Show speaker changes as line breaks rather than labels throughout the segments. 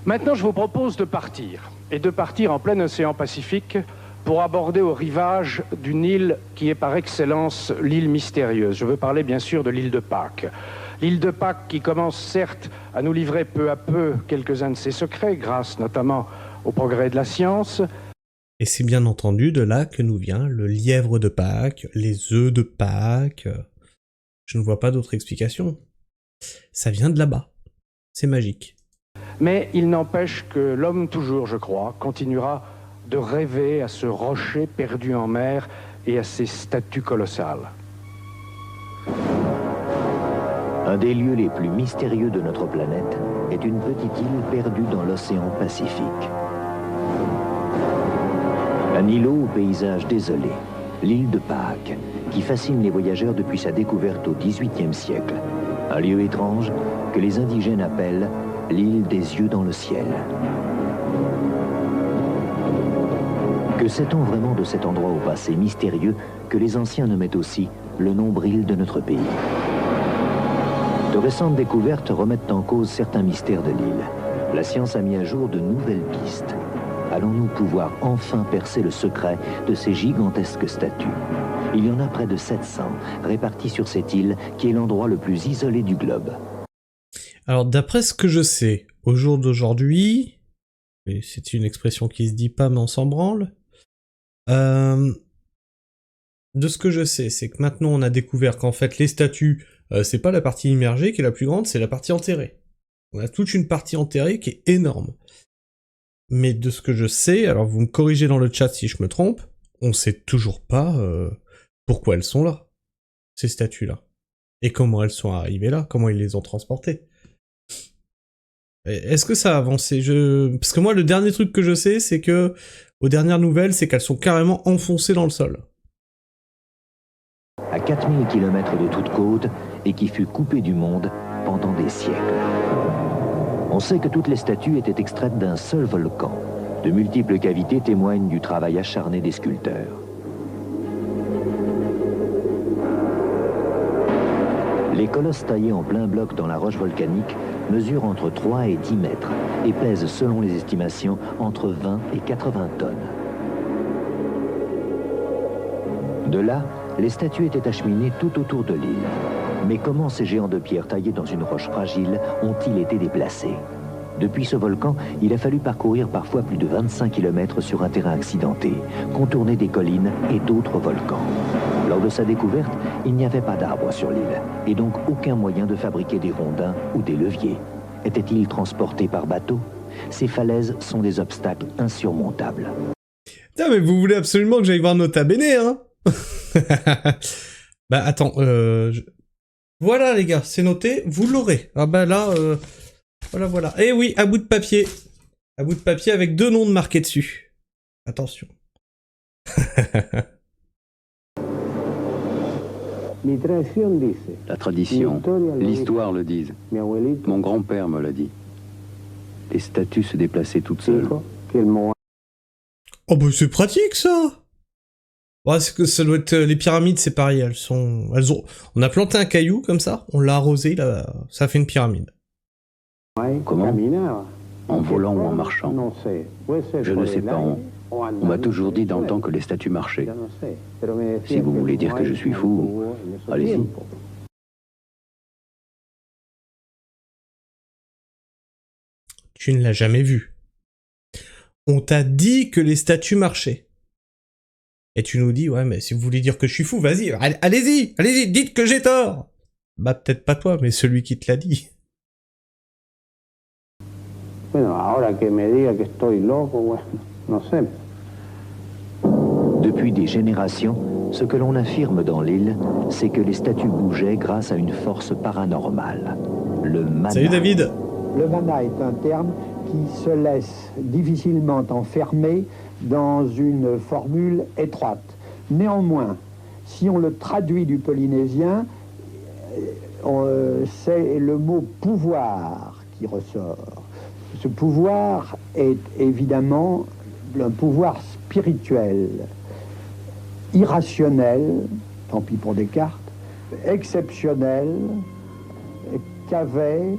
Maintenant, je vous propose de partir, et de partir en plein océan Pacifique pour aborder au rivage d'une île qui est par excellence l'île mystérieuse. Je veux parler bien sûr de l'île de Pâques. L'île de Pâques qui commence certes à nous livrer peu à peu quelques-uns de ses secrets, grâce notamment au progrès de la science.
Et c'est bien entendu de là que nous vient le lièvre de Pâques, les œufs de Pâques. Je ne vois pas d'autre explication. Ça vient de là-bas. C'est magique.
Mais il n'empêche que l'homme toujours, je crois, continuera de rêver à ce rocher perdu en mer et à ces statues colossales.
Un des lieux les plus mystérieux de notre planète est une petite île perdue dans l'océan Pacifique. Un îlot au paysage désolé, l'île de Pâques, qui fascine les voyageurs depuis sa découverte au XVIIIe siècle. Un lieu étrange que les indigènes appellent l'île des yeux dans le ciel. Que sait-on vraiment de cet endroit au passé mystérieux que les anciens nommaient aussi le nombril de notre pays? De récentes découvertes remettent en cause certains mystères de l'île. La science a mis à jour de nouvelles pistes. Allons-nous pouvoir enfin percer le secret de ces gigantesques statues? Il y en a près de 700 réparties sur cette île qui est l'endroit le plus isolé du globe.
Alors d'après ce que je sais, au jour d'aujourd'hui, et c'est une expression qui se dit pas mais on s'en branle, de ce que je sais, c'est que maintenant on a découvert qu'en fait les statues, c'est pas la partie immergée qui est la plus grande, c'est la partie enterrée. On a toute une partie enterrée qui est énorme. Mais de ce que je sais, alors vous me corrigez dans le chat si je me trompe, on sait toujours pas pourquoi elles sont là, ces statues-là. Et comment elles sont arrivées là, comment ils les ont transportées. Est-ce que ça a avancé? Parce que moi, le dernier truc que je sais, c'est que, aux dernières nouvelles, c'est qu'elles sont carrément enfoncées dans le sol.
À 4000 km de toute côte et qui fut coupée du monde pendant des siècles. On sait que toutes les statues étaient extraites d'un seul volcan. De multiples cavités témoignent du travail acharné des sculpteurs. Les colosses taillés en plein bloc dans la roche volcanique mesurent entre 3 et 10 mètres et pèsent, selon les estimations, entre 20 et 80 tonnes. De là, les statues étaient acheminées tout autour de l'île. Mais comment ces géants de pierre taillés dans une roche fragile ont-ils été déplacés? Depuis ce volcan, il a fallu parcourir parfois plus de 25 km sur un terrain accidenté, contourner des collines et d'autres volcans. Lors de sa découverte, il n'y avait pas d'arbres sur l'île, et donc aucun moyen de fabriquer des rondins ou des leviers. Était-il transporté par bateau? Ces falaises sont des obstacles insurmontables.
Putain, mais vous voulez absolument que j'aille voir Nota Bene, hein? Bah attends, voilà les gars, c'est noté, vous l'aurez. Ah bah là, voilà. Eh oui, à bout de papier. À bout de papier avec 2 noms de marqués dessus. Attention.
La tradition, l'histoire le disent. Mon grand-père me l'a dit. Les statues se déplaçaient toutes seules.
Oh bah c'est pratique ça. Ouais, c'est que ça doit être les pyramides, c'est pareil, on a planté un caillou comme ça, on l'a arrosé, ça fait une pyramide.
Comment? En volant ou en marchant? Je ne sais pas. On m'a toujours dit dans le temps que les statues marchaient. Si vous voulez dire que je suis fou, allez-y.
Tu ne l'as jamais vu. On t'a dit que les statues marchaient. Et tu nous dis, ouais, mais si vous voulez dire que je suis fou, vas-y, allez-y, dites que j'ai tort. Bah peut-être pas toi, mais celui qui te l'a dit.
Depuis des générations, ce que l'on affirme dans l'île, c'est que les statues bougeaient grâce à une force paranormale. Le mana.
Salut David.
Le mana est un terme qui se laisse difficilement enfermer dans une formule étroite. Néanmoins, si on le traduit du polynésien, c'est le mot pouvoir qui ressort. Ce pouvoir est évidemment un pouvoir spirituel, irrationnel, tant pis pour Descartes, exceptionnel, qu'avaient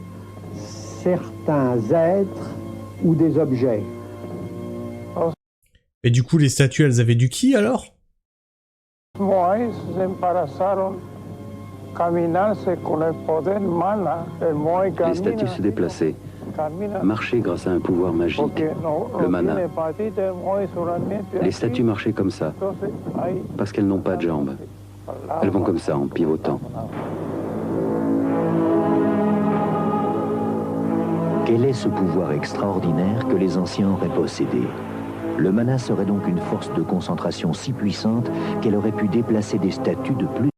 certains êtres ou des objets.
Et du coup, les statues, elles avaient du ki alors?
Les statues se déplaçaient, marchaient grâce à un pouvoir magique, le mana. Les statues marchaient comme ça, parce qu'elles n'ont pas de jambes. Elles vont comme ça, en pivotant.
Quel est ce pouvoir extraordinaire que les anciens auraient possédé? Le mana serait donc une force de concentration si puissante qu'elle aurait pu déplacer des statues de plus...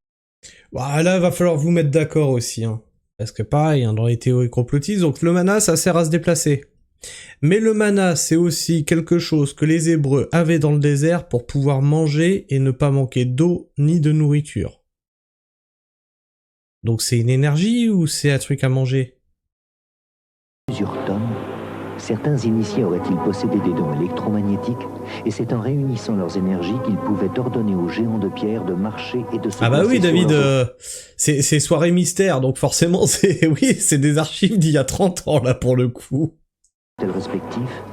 Là, va falloir vous mettre d'accord aussi, hein. Parce que pareil, hein, dans les théories complotistes, donc le mana, ça sert à se déplacer. Mais le mana, c'est aussi quelque chose que les Hébreux avaient dans le désert pour pouvoir manger et ne pas manquer d'eau ni de nourriture. Donc c'est une énergie ou c'est un truc à manger?
Plusieurs tonnes. Certains initiés auraient-ils possédé des dons électromagnétiques, et c'est en réunissant leurs énergies qu'ils pouvaient ordonner aux géants de pierre de marcher et de se...
Ah bah oui, David, c'est soirée mystère, donc forcément, c'est oui, c'est des archives d'il y a 30 ans, là, pour le coup.
Respectifs.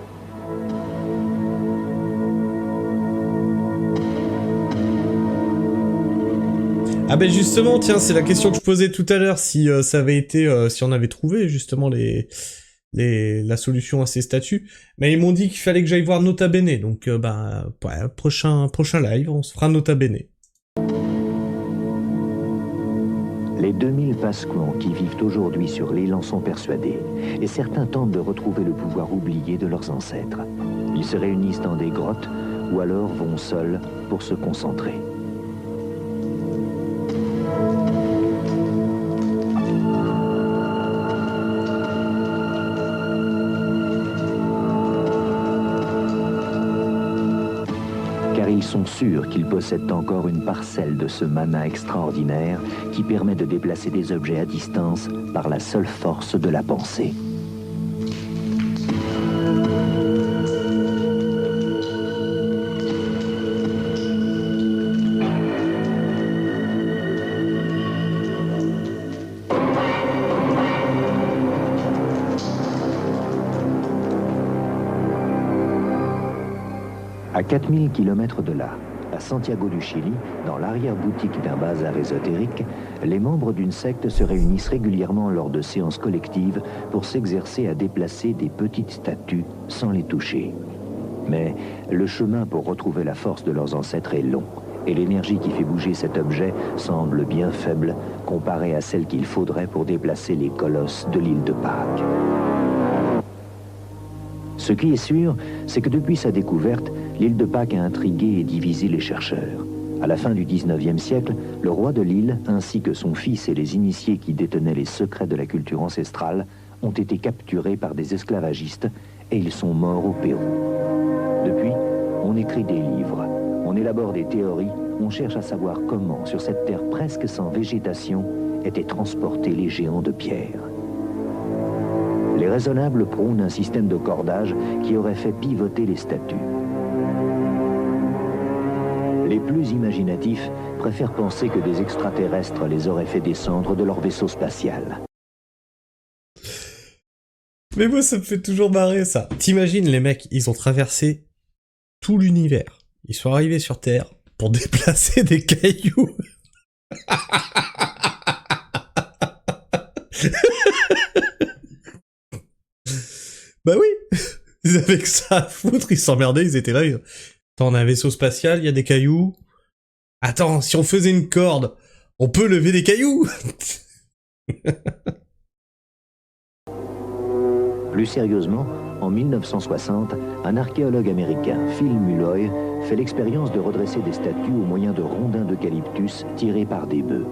Ah ben justement, tiens, c'est la question que je posais tout à l'heure, si ça avait été, si on avait trouvé justement la solution à ces statuts, mais ils m'ont dit qu'il fallait que j'aille voir Nota Bene, donc ouais, prochain live, on se fera Nota Bene.
Les 2000 Pasquans qui vivent aujourd'hui sur l'île en sont persuadés, et certains tentent de retrouver le pouvoir oublié de leurs ancêtres. Ils se réunissent dans des grottes, ou alors vont seuls pour se concentrer. Ils sont sûrs qu'ils possèdent encore une parcelle de ce mana extraordinaire qui permet de déplacer des objets à distance par la seule force de la pensée. À 4000 km de là, à Santiago du Chili, dans l'arrière-boutique d'un bazar ésotérique, les membres d'une secte se réunissent régulièrement lors de séances collectives pour s'exercer à déplacer des petites statues sans les toucher. Mais le chemin pour retrouver la force de leurs ancêtres est long, et l'énergie qui fait bouger cet objet semble bien faible comparée à celle qu'il faudrait pour déplacer les colosses de l'île de Pâques. Ce qui est sûr, c'est que depuis sa découverte, l'île de Pâques a intrigué et divisé les chercheurs. À la fin du 19e siècle, le roi de l'île, ainsi que son fils et les initiés qui détenaient les secrets de la culture ancestrale, ont été capturés par des esclavagistes et ils sont morts au Pérou. Depuis, on écrit des livres, on élabore des théories, on cherche à savoir comment, sur cette terre presque sans végétation, étaient transportés les géants de pierre. Les raisonnables prônent un système de cordage qui aurait fait pivoter les statues. Les plus imaginatifs préfèrent penser que des extraterrestres les auraient fait descendre de leur vaisseau spatial.
Mais moi, ça me fait toujours marrer, ça. T'imagines, les mecs, ils ont traversé tout l'univers. Ils sont arrivés sur Terre pour déplacer des cailloux. Bah oui, ils avaient que ça à foutre, ils s'emmerdaient, ils étaient là. Attends, on a un vaisseau spatial, il y a des cailloux. Attends, si on faisait une corde, on peut lever des cailloux.
Plus sérieusement, en 1960, un archéologue américain, Phil Mulloy, fait l'expérience de redresser des statues au moyen de rondins d'eucalyptus tirés par des bœufs.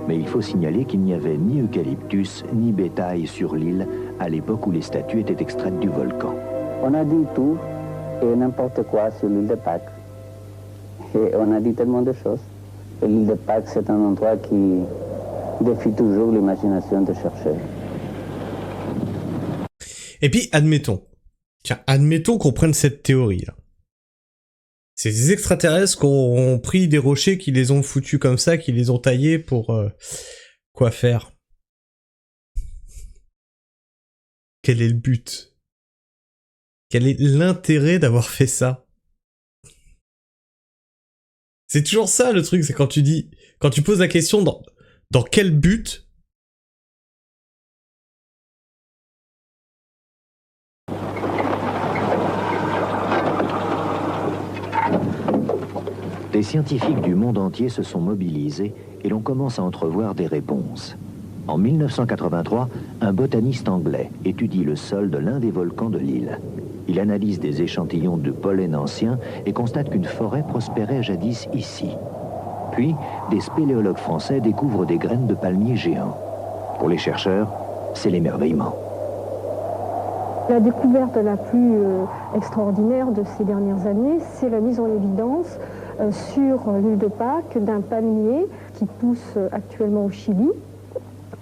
Mais il faut signaler qu'il n'y avait ni eucalyptus ni bétail sur l'île à l'époque où les statues étaient extraites du volcan.
On a dit tout et n'importe quoi sur l'île de Pâques. Et on a dit tellement de choses. Et l'île de Pâques, c'est un endroit qui défie toujours l'imagination des chercheurs.
Et puis, admettons qu'on prenne cette théorie-là. C'est des extraterrestres qui ont pris des rochers, qui les ont foutus comme ça, qui les ont taillés pour... quoi faire? Quel est le but? Quel est l'intérêt d'avoir fait ça? C'est toujours ça le truc, c'est quand tu poses la question dans quel but?
Des scientifiques du monde entier se sont mobilisés et l'on commence à entrevoir des réponses. En 1983, un botaniste anglais étudie le sol de l'un des volcans de l'île. Il analyse des échantillons de pollen anciens et constate qu'une forêt prospérait jadis ici. Puis, des spéléologues français découvrent des graines de palmiers géants. Pour les chercheurs, c'est l'émerveillement.
La découverte la plus extraordinaire de ces dernières années, c'est la mise en évidence sur l'île de Pâques d'un palmier qui pousse actuellement au Chili.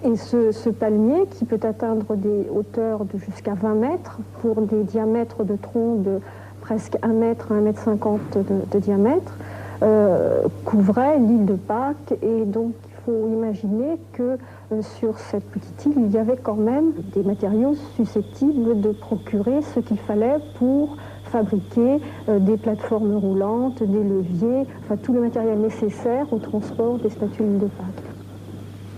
Et ce palmier, qui peut atteindre des hauteurs de jusqu'à 20 mètres, pour des diamètres de tronc de presque 1 mètre à 1 mètre 50 de diamètre, couvrait l'île de Pâques. Et donc, il faut imaginer que sur cette petite île, il y avait quand même des matériaux susceptibles de procurer ce qu'il fallait pour fabriquer des plateformes roulantes, des leviers, enfin tout le matériel nécessaire au transport des statues de l'île de Pâques.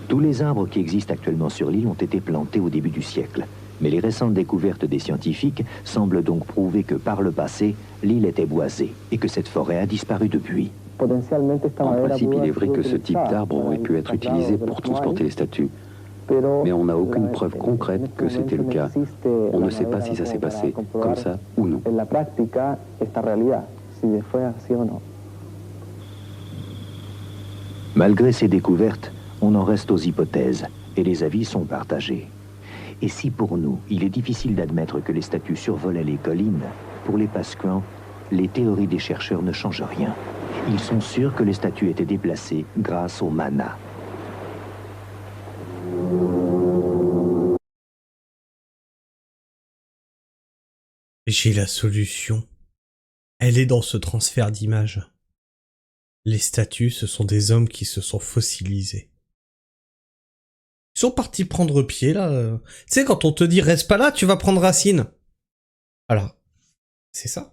Tous les arbres qui existent actuellement sur l'île ont été plantés au début du siècle. Mais les récentes découvertes des scientifiques semblent donc prouver que par le passé, l'île était boisée et que cette forêt a disparu depuis.
En principe, il est vrai que ce type d'arbre aurait pu être utilisé pour transporter les statues. Mais on n'a aucune preuve concrète que c'était le cas. On ne sait pas si ça s'est passé comme ça ou non.
Malgré ces découvertes, on en reste aux hypothèses et les avis sont partagés. Et si pour nous, il est difficile d'admettre que les statues survolaient les collines, pour les Pasquans, les théories des chercheurs ne changent rien. Ils sont sûrs que les statues étaient déplacées grâce au mana.
J'ai la solution. Elle est dans ce transfert d'images. Les statues, ce sont des hommes qui se sont fossilisés. Ils sont partis prendre pied, là. Tu sais, quand on te dit « reste pas là, tu vas prendre racine ». Alors, c'est ça.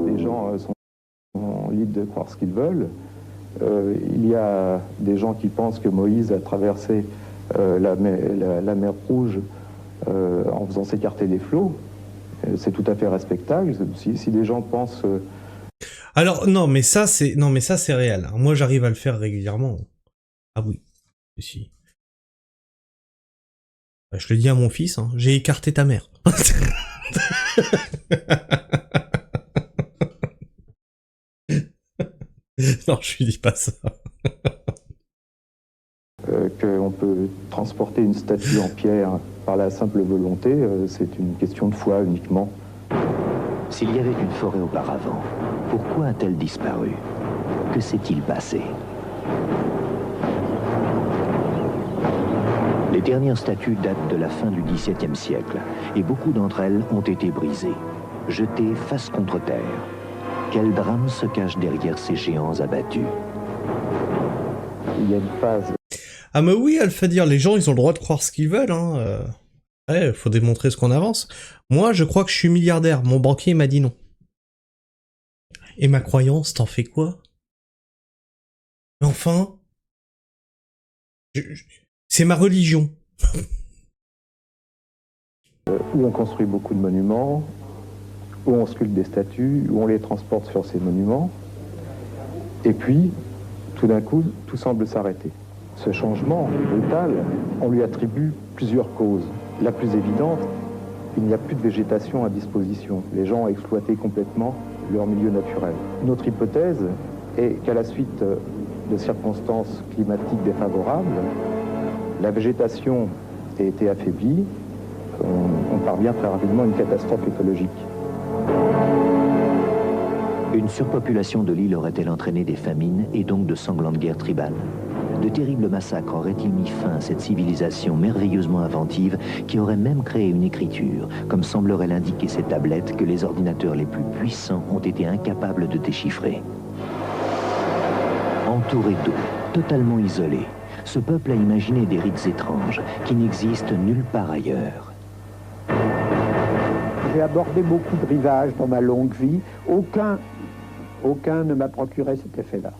Les gens sont libres de croire ce qu'ils veulent. Il y a des gens qui pensent que Moïse a traversé la mer Rouge en faisant s'écarter des flots. C'est tout à fait respectable. Si des gens pensent...
Alors, non, mais ça, c'est réel. Moi, j'arrive à le faire régulièrement. Ah oui, si. Je le dis à mon fils, hein, j'ai écarté ta mère. Non, je lui dis pas ça.
Qu'on peut transporter une statue en pierre par la simple volonté, c'est une question de foi uniquement.
S'il y avait une forêt auparavant, pourquoi a-t-elle disparu? Que s'est-il passé? Les dernières statues datent de la fin du XVIIe siècle et beaucoup d'entre elles ont été brisées, jetées face contre terre. Quel drame se cache derrière ces géants abattus?
Il y a une phase...
Ah mais oui, Alpha dire, les gens ils ont le droit de croire ce qu'ils veulent, hein. Ouais, faut démontrer ce qu'on avance. Moi, je crois que je suis milliardaire, mon banquier m'a dit non. Et ma croyance, t'en fais quoi? Mais enfin... c'est ma religion.
Où on construit beaucoup de monuments, où on sculpte des statues, où on les transporte sur ces monuments. Et puis, tout d'un coup, tout semble s'arrêter. Ce changement brutal, on lui attribue plusieurs causes. La plus évidente, il n'y a plus de végétation à disposition. Les gens ont exploité complètement leur milieu naturel. Notre hypothèse est qu'à la suite de circonstances climatiques défavorables, la végétation a été affaiblie. On parvient très rapidement à une catastrophe écologique.
Une surpopulation de l'île aurait-elle entraîné des famines et donc de sanglantes guerres tribales? De terribles massacres auraient-ils mis fin à cette civilisation merveilleusement inventive qui aurait même créé une écriture, comme semblerait l'indiquer ces tablettes que les ordinateurs les plus puissants ont été incapables de déchiffrer? Entouré d'eau, totalement isolé, ce peuple a imaginé des rites étranges qui n'existent nulle part ailleurs.
J'ai abordé beaucoup de rivages dans ma longue vie. Aucun ne m'a procuré cet effet-là.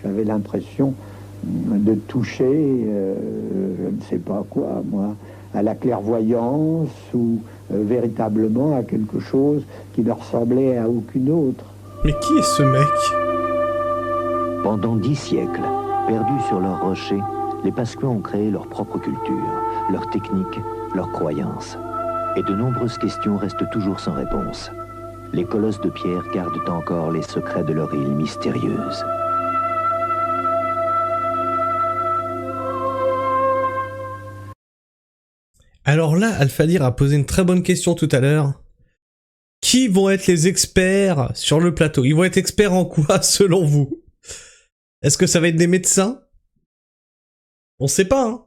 J'avais l'impression de toucher, je ne sais pas quoi, moi, à la clairvoyance ou véritablement à quelque chose qui ne ressemblait à aucune autre.
Mais qui est ce mec?
Pendant 10 siècles, perdus sur leurs rochers, les Pasquins ont créé leur propre culture, leurs techniques, leurs croyances. Et de nombreuses questions restent toujours sans réponse. Les colosses de pierre gardent encore les secrets de leur île mystérieuse.
Alors là, Alphadir a posé une très bonne question tout à l'heure. Qui vont être les experts sur le plateau? Ils vont être experts en quoi, selon vous? Est-ce que ça va être des médecins? On sait pas, hein.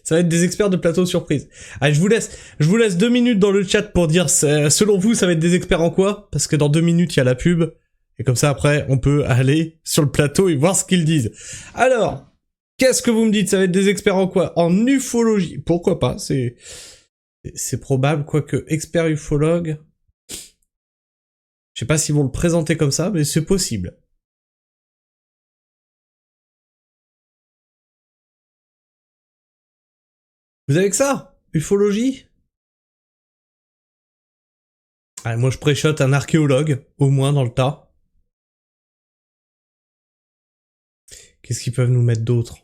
Ça va être des experts de plateau surprise. Allez, je vous laisse 2 minutes dans le chat pour dire, selon vous, ça va être des experts en quoi? Parce que dans 2 minutes, il y a la pub. Et comme ça, après, on peut aller sur le plateau et voir ce qu'ils disent. Alors, qu'est-ce que vous me dites? Ça va être des experts en quoi? En ufologie. Pourquoi pas? C'est probable, quoique expert ufologue. Je sais pas s'ils vont le présenter comme ça, mais c'est possible. Vous avez que ça? Ufologie? Allez, moi je préchote un archéologue, au moins dans le tas. Qu'est-ce qu'ils peuvent nous mettre d'autre?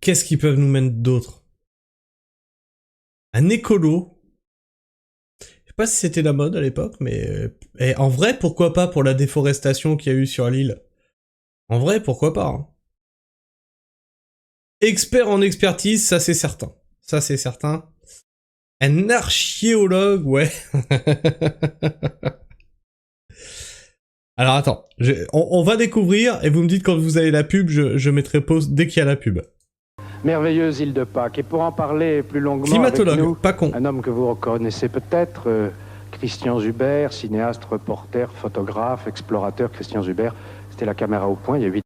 Qu'est-ce qu'ils peuvent nous mettre d'autre? Un écolo. Je sais pas si c'était la mode à l'époque, mais... Et en vrai, pourquoi pas pour la déforestation qu'il y a eu sur l'île? En vrai, pourquoi pas, hein. Expert en expertise, ça c'est certain. Ça c'est certain. Un archéologue, ouais. Alors attends, on va découvrir et vous me dites quand vous avez la pub, je mettrai pause dès qu'il y a la pub.
Merveilleuse île de Pâques. Et pour en parler plus longuement
Climatologue,
avec nous,
pas con.
un homme que vous reconnaissez peut-être, Christian Zuber, cinéaste, reporter, photographe, explorateur. Christian Zuber, c'était la caméra au point il y a 8 ans.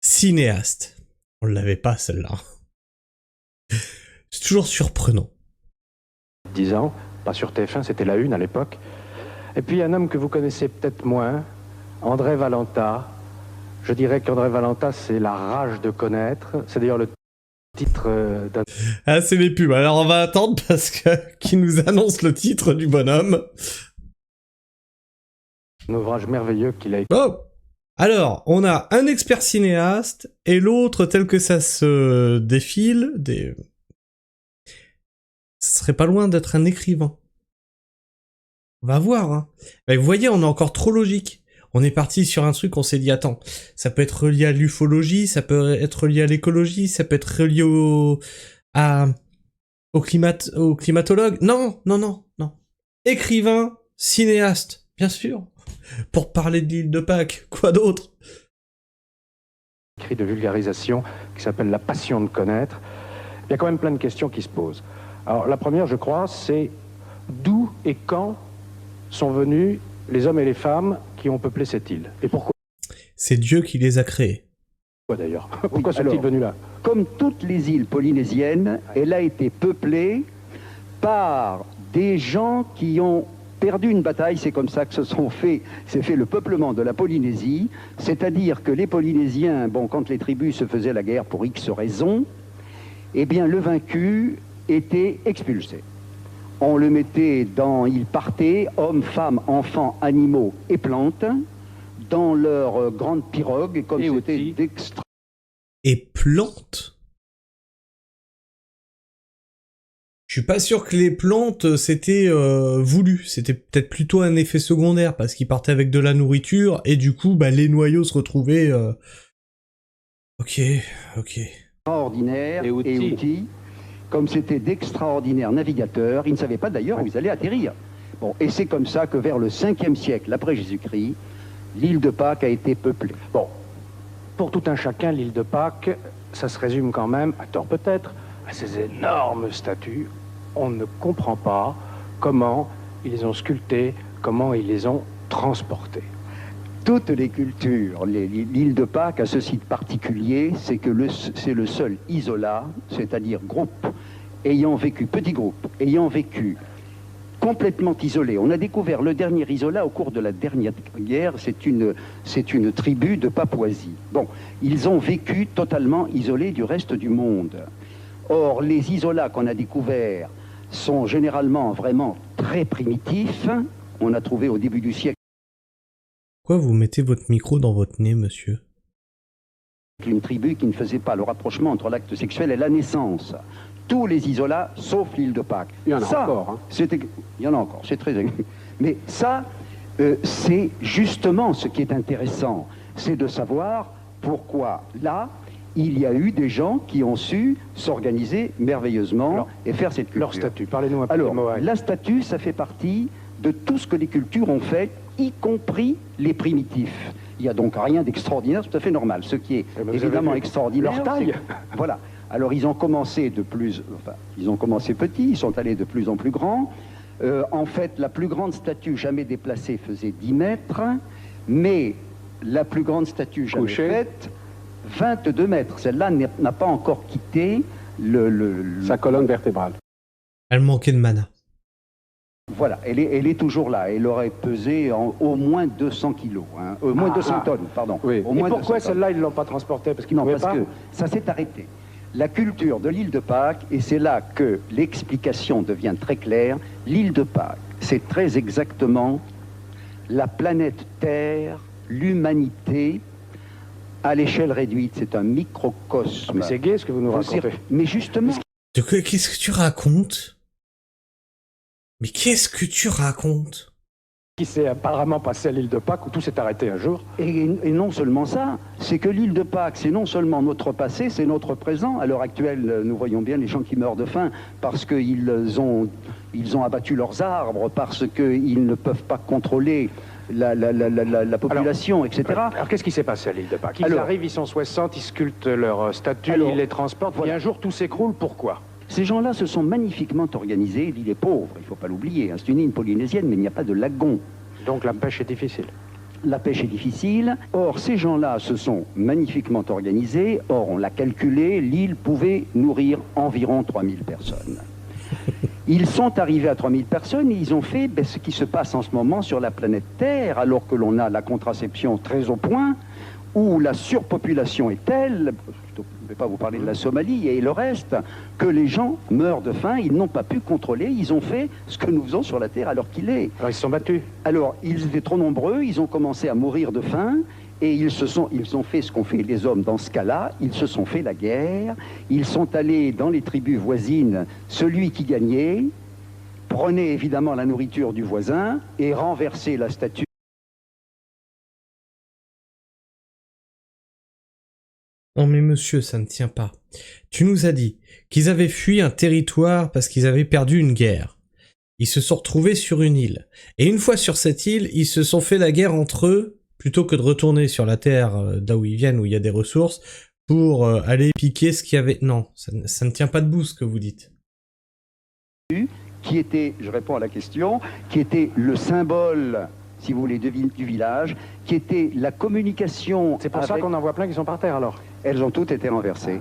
Cinéaste. On l'avait pas, celle-là. C'est toujours surprenant.
10 ans, pas sur TF1, c'était la une à l'époque. Et puis un homme que vous connaissez peut-être moins, André Valenta. Je dirais qu'André Valenta, c'est la rage de connaître. C'est d'ailleurs le titre d'un...
Ah, c'est les pubs. Alors on va attendre parce que qui nous annonce le titre du bonhomme.
Un ouvrage merveilleux qu'il a écrit.
Oh! Alors, on a un expert cinéaste, et l'autre, tel que ça se défile, ce serait pas loin d'être un écrivain. On va voir, hein. Mais vous voyez, on est encore trop logique. On est parti sur un truc, on s'est dit, attends, ça peut être relié à l'ufologie, ça peut être relié à l'écologie, ça peut être relié au climatologue. Non. Écrivain, cinéaste, bien sûr. Pour parler de l'île de Pâques, quoi d'autre?
Écrit de vulgarisation qui s'appelle La passion de connaître. Il y a quand même plein de questions qui se posent. Alors la première, je crois, c'est d'où et quand sont venus les hommes et les femmes qui ont peuplé cette île? Et pourquoi?
C'est Dieu qui les a créés.
Pourquoi d'ailleurs? Pourquoi sont-ils venus là?
Comme toutes les îles polynésiennes, elle a été peuplée par des gens qui ont perdu une bataille. C'est comme ça que s'est fait le peuplement de la Polynésie, c'est-à-dire que les Polynésiens, bon, quand les tribus se faisaient la guerre pour X raisons, eh bien le vaincu était expulsé. On le mettait il partait, hommes, femmes, enfants, animaux et plantes, dans leur grande pirogue, comme c'était d'extra...
Et plantes? Je suis pas sûr que les plantes, c'était voulu. C'était peut-être plutôt un effet secondaire, parce qu'ils partaient avec de la nourriture, et du coup, bah, les noyaux se retrouvaient... Ok.
Extraordinaires et outils. Comme c'était d'extraordinaires navigateurs, ils ne savaient pas d'ailleurs où ils allaient atterrir. Bon, et c'est comme ça que vers le 5e siècle après Jésus-Christ, l'île de Pâques a été peuplée.
Bon, pour tout un chacun, l'île de Pâques, ça se résume quand même, à tort peut-être, à ces énormes statues. On ne comprend pas comment ils les ont sculptées, comment ils les ont transportées.
toutes les cultures, l'île de Pâques a ceci de particulier, c'est que c'est le seul isolat, c'est-à-dire groupe, petit groupe, ayant vécu complètement isolé. On a découvert le dernier isolat au cours de la dernière guerre, c'est une tribu de Papouasie. Bon, ils ont vécu totalement isolés du reste du monde. Or, les isolats qu'on a découverts sont généralement vraiment très primitifs. On a trouvé au début du siècle
Pourquoi vous mettez votre micro dans votre nez, monsieur?
Une tribu qui ne faisait pas le rapprochement entre l'acte sexuel et la naissance. Tous les isolats, sauf l'île de Pâques.
Il y en a encore. Hein.
Il y en a encore, c'est très... Mais ça, c'est justement ce qui est intéressant. C'est de savoir pourquoi, là, il y a eu des gens qui ont su s'organiser merveilleusement et faire cette culture.
Leur statut, parlez-nous un peu.
Alors, la statue, ça fait partie de tout ce que les cultures ont fait, y compris les primitifs. Il n'y a donc rien d'extraordinaire, c'est tout à fait normal. Ce qui est évidemment extraordinaire,
leur taille.
Voilà. Alors ils ont commencé ils ont commencé petits, ils sont allés de plus en plus grands. En fait, la plus grande statue jamais déplacée faisait 10 mètres, mais la plus grande statue jamais faite, 22 mètres. Celle-là n'a pas encore quitté
sa colonne vertébrale.
Elle manquait de mana.
Voilà, elle est toujours là. Elle aurait pesé au moins 200 kilos, hein. Au moins 200 tonnes, pardon.
Oui.
Au moins
et pourquoi celle-là, ils ne l'ont pas transportée? Parce qu'ils
non,
pouvaient
parce
pas
que ça s'est arrêté. La culture de l'île de Pâques, et c'est là que l'explication devient très claire, l'île de Pâques, c'est très exactement la planète Terre, l'humanité, à l'échelle réduite. C'est un microcosme.
Mais c'est gai ce que vous nous racontez.
Mais justement...
Qu'est-ce que tu racontes? Mais qu'est-ce que tu racontes?
Qui s'est apparemment passé à l'île de Pâques où tout s'est arrêté un jour.
Et non seulement ça, c'est que l'île de Pâques, c'est non seulement notre passé, c'est notre présent. À l'heure actuelle, nous voyons bien les gens qui meurent de faim parce qu'ils ont abattu leurs arbres, parce qu'ils ne peuvent pas contrôler la population, etc.
Alors qu'est-ce qui s'est passé à l'île de Pâques? Ils arrivent, ils sont 60, ils sculptent leur statue, ils les transportent, et un jour tout s'écroule, pourquoi?
Ces gens-là se sont magnifiquement organisés. L'île est pauvre, il ne faut pas l'oublier. C'est une île polynésienne, mais il n'y a pas de lagon.
Donc la pêche est difficile.
La pêche est difficile. Or, ces gens-là se sont magnifiquement organisés. Or, on l'a calculé, l'île pouvait nourrir environ 3000 personnes. Ils sont arrivés à 3000 personnes et ils ont fait ce qui se passe en ce moment sur la planète Terre, alors que l'on a la contraception très au point, où la surpopulation est telle, je ne vais pas vous parler de la Somalie et le reste, que les gens meurent de faim, ils n'ont pas pu contrôler, ils ont fait ce que nous faisons sur la Terre alors qu'il est.
Alors ils se sont battus.
Alors ils étaient trop nombreux, ils ont commencé à mourir de faim, et ils ont fait ce qu'ont fait les hommes dans ce cas-là, ils se sont fait la guerre, ils sont allés dans les tribus voisines, celui qui gagnait, prenait évidemment la nourriture du voisin et renversait la statue.
Non mais monsieur, ça ne tient pas. Tu nous as dit qu'ils avaient fui un territoire parce qu'ils avaient perdu une guerre. Ils se sont retrouvés sur une île. Et une fois sur cette île, ils se sont fait la guerre entre eux, plutôt que de retourner sur la terre d'où ils viennent, où il y a des ressources, pour aller piquer ce qu'il y avait... Non, ça ne tient pas debout ce que vous dites.
Qui était, je réponds à la question, qui était le symbole, si vous voulez, du village, qui était la communication...
C'est pour ça qu'on en voit plein qui sont par terre alors.
Elles ont toutes été renversées.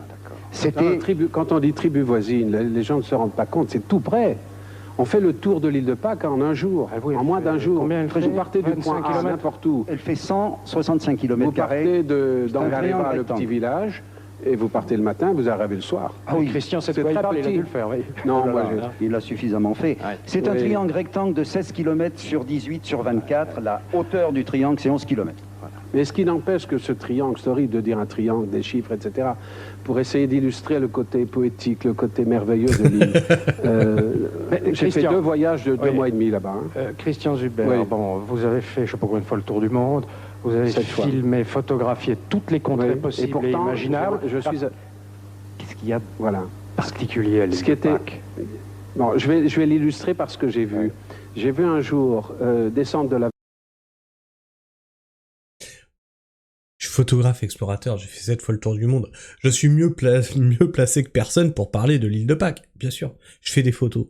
Quand on dit tribu voisine, les gens ne se rendent pas compte, c'est tout près. On fait le tour de l'île de Pâques en un jour, en moins d'un jour.
Combien elle fait?
Vous partez du point A n'importe où.
Elle fait 165 km².
Vous partez d'Angareva, le petit village, et vous partez le matin, vous arrivez le soir.
Ah oui, Christian, c'est très petit. Il a dû le faire, oui.
Non,
il l'a suffisamment fait. Ouais. C'est un triangle rectangle de 16 km sur 18 sur 24. La hauteur du triangle, c'est 11 km.
Voilà. Mais ce qui n'empêche que ce triangle, c'est horrible de dire un triangle, des chiffres, etc., pour essayer d'illustrer le côté poétique, le côté merveilleux de l'île. J'ai fait 2 voyages de 2 mois et demi là-bas. Hein.
Christian Zuber, bon, vous avez fait, je ne sais pas combien de fois, le tour du monde. Vous avez filmé, photographié toutes les contrées possibles et, pourtant, imaginables. Qu'est-ce qu'il y a particulier à l'île de Pâques?
Bon, je vais l'illustrer par ce que j'ai vu. J'ai vu un jour descendre de la...
Je suis photographe explorateur, j'ai fait 7 fois le tour du monde. Je suis mieux placé que personne pour parler de l'île de Pâques, bien sûr. Je fais des photos.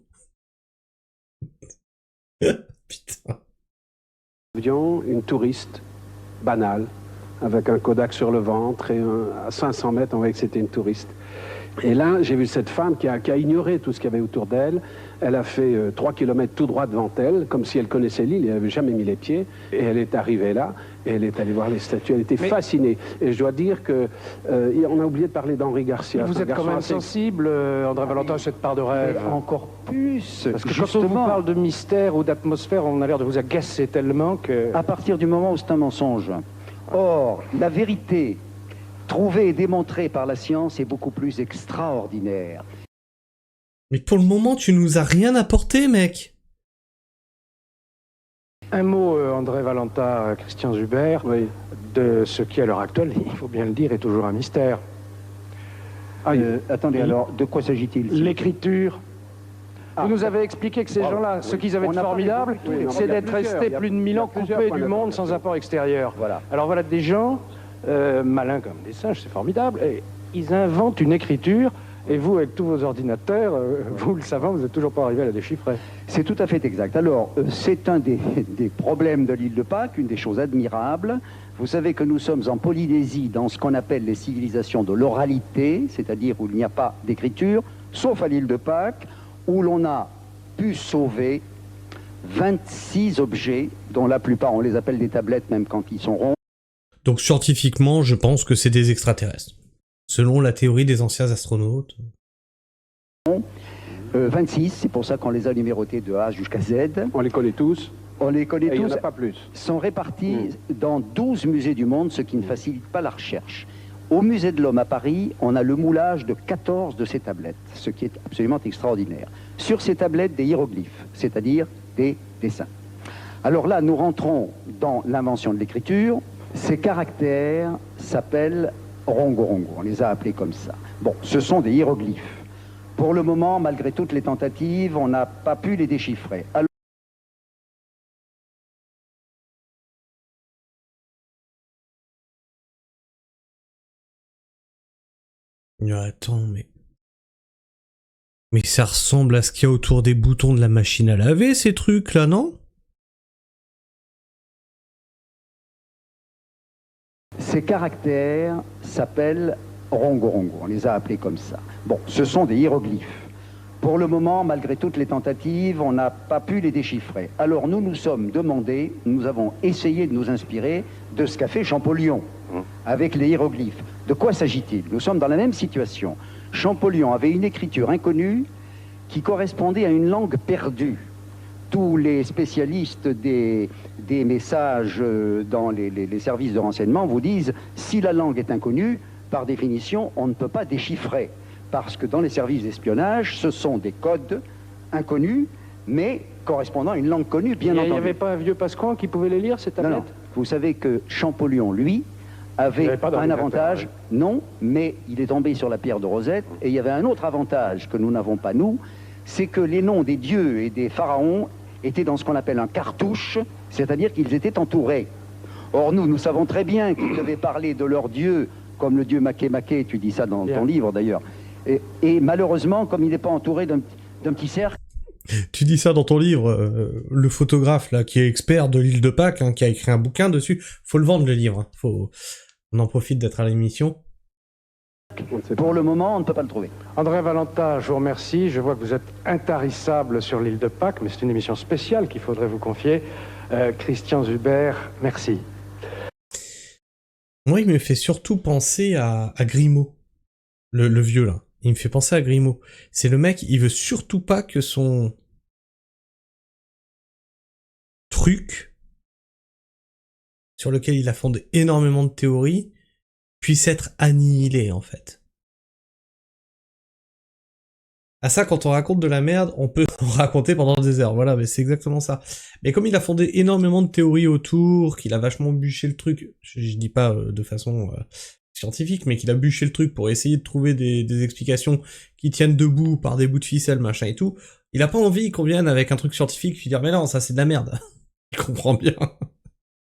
Putain.
Nous avions une touriste banal, avec un Kodak sur le ventre, et à 500 mètres, on voyait que c'était une touriste. Et là, j'ai vu cette femme qui a ignoré tout ce qu'il y avait autour d'elle. Elle a fait 3 kilomètres tout droit devant elle, comme si elle connaissait l'île, elle n'avait jamais mis les pieds. Et elle est arrivée là, et elle est allée voir les statues, elle était fascinée. Et je dois dire que on a oublié de parler d'Henri Garcia.
Vous êtes quand même sensible, André Valentin, à cette part de rêve.
Encore plus.
Parce que quand on vous parle de mystère ou d'atmosphère, on a l'air de vous agacer tellement que...
À partir du moment où c'est un mensonge. Or, la vérité trouvée et démontrée par la science est beaucoup plus extraordinaire.
Mais pour le moment, tu nous as rien apporté, mec.
Un mot, André Valentin, Christian Zuber, de ce qui, à l'heure actuelle, il faut bien le dire, est toujours un mystère.
Attendez, alors, de quoi s'agit-il?
L'écriture. Vous nous avez expliqué que ces gens-là, ce qu'ils avaient de formidable, c'est d'être restés plus de 1000 ans coupés du monde sans apport extérieur.
Voilà.
Alors voilà, des gens, malins comme des singes, c'est formidable, et ils inventent une écriture, et vous, avec tous vos ordinateurs, vous le savez, vous n'êtes toujours pas arrivé à la déchiffrer.
C'est tout à fait exact. Alors, c'est un des problèmes de l'île de Pâques, une des choses admirables. Vous savez que nous sommes en Polynésie, dans ce qu'on appelle les civilisations de l'oralité, c'est-à-dire où il n'y a pas d'écriture, sauf à l'île de Pâques, où l'on a pu sauver 26 objets, dont la plupart, on les appelle des tablettes, même quand ils sont ronds.
Donc scientifiquement, je pense que c'est des extraterrestres. Selon la théorie des anciens astronautes.
26, c'est pour ça qu'on les a numérotés de A jusqu'à Z.
On les connaît tous.
On les connaît tous.
Il n'y en a pas plus.
Sont répartis dans 12 musées du monde, ce qui ne facilite pas la recherche. Au musée de l'Homme à Paris, on a le moulage de 14 de ces tablettes, ce qui est absolument extraordinaire. Sur ces tablettes, des hiéroglyphes, c'est-à-dire des dessins. Alors là, nous rentrons dans l'invention de l'écriture. Ces caractères s'appellent rongo-rongo, on les a appelés comme ça. Bon, ce sont des hiéroglyphes. Pour le moment, malgré toutes les tentatives, on n'a pas pu les déchiffrer. Alors...
Attends, mais ça ressemble à ce qu'il y a autour des boutons de la machine à laver, ces trucs-là, non?
Ces caractères s'appellent rongo-rongo, on les a appelés comme ça. Bon, ce sont des hiéroglyphes. Pour le moment, malgré toutes les tentatives, on n'a pas pu les déchiffrer. Alors nous nous sommes demandé, nous avons essayé de nous inspirer de ce qu'a fait Champollion avec les hiéroglyphes. De quoi s'agit-il? Nous sommes dans la même situation. Champollion avait une écriture inconnue qui correspondait à une langue perdue. Tous les spécialistes des messages dans les services de renseignement vous disent, si la langue est inconnue, par définition, on ne peut pas déchiffrer. Parce que dans les services d'espionnage, ce sont des codes inconnus, mais correspondant à une langue connue, bien entendu.
Il n'y avait pas un vieux Pasquan qui pouvait les lire, ces tablettes?
Non. Vous savez que Champollion, lui, avait un avantage, non, mais il est tombé sur la pierre de Rosette, et il y avait un autre avantage que nous n'avons pas, nous, c'est que les noms des dieux et des pharaons étaient dans ce qu'on appelle un cartouche, c'est-à-dire qu'ils étaient entourés. Or, nous savons très bien qu'ils devaient parler de leur dieu, comme le dieu Maké, tu dis ça dans ton livre d'ailleurs, et malheureusement, comme il n'est pas entouré d'un petit cercle...
Tu dis ça dans ton livre, le photographe là qui est expert de l'île de Pâques, qui a écrit un bouquin dessus, faut le vendre le livre, on en profite d'être à l'émission.
Pour le moment, on ne peut pas le trouver.
André Valentin, je vous remercie, je vois que vous êtes intarissable sur l'île de Pâques, mais c'est une émission spéciale qu'il faudrait vous confier. Christian Zuber, merci.
Moi, il me fait surtout penser à Grimaud, le vieux là. Il me fait penser à Grimaud. C'est le mec, il veut surtout pas que son truc, sur lequel il a fondé énormément de théories, puisse être annihilé, en fait. À ça, quand on raconte de la merde, on peut en raconter pendant des heures, voilà, mais c'est exactement ça. Mais comme il a fondé énormément de théories autour, qu'il a vachement bûché le truc, je dis pas de façon... scientifique, mais qu'il a bûché le truc pour essayer de trouver des explications qui tiennent debout par des bouts de ficelle, machin et tout, il a pas envie qu'on vienne avec un truc scientifique puis dire mais non, ça c'est de la merde. Il comprend bien.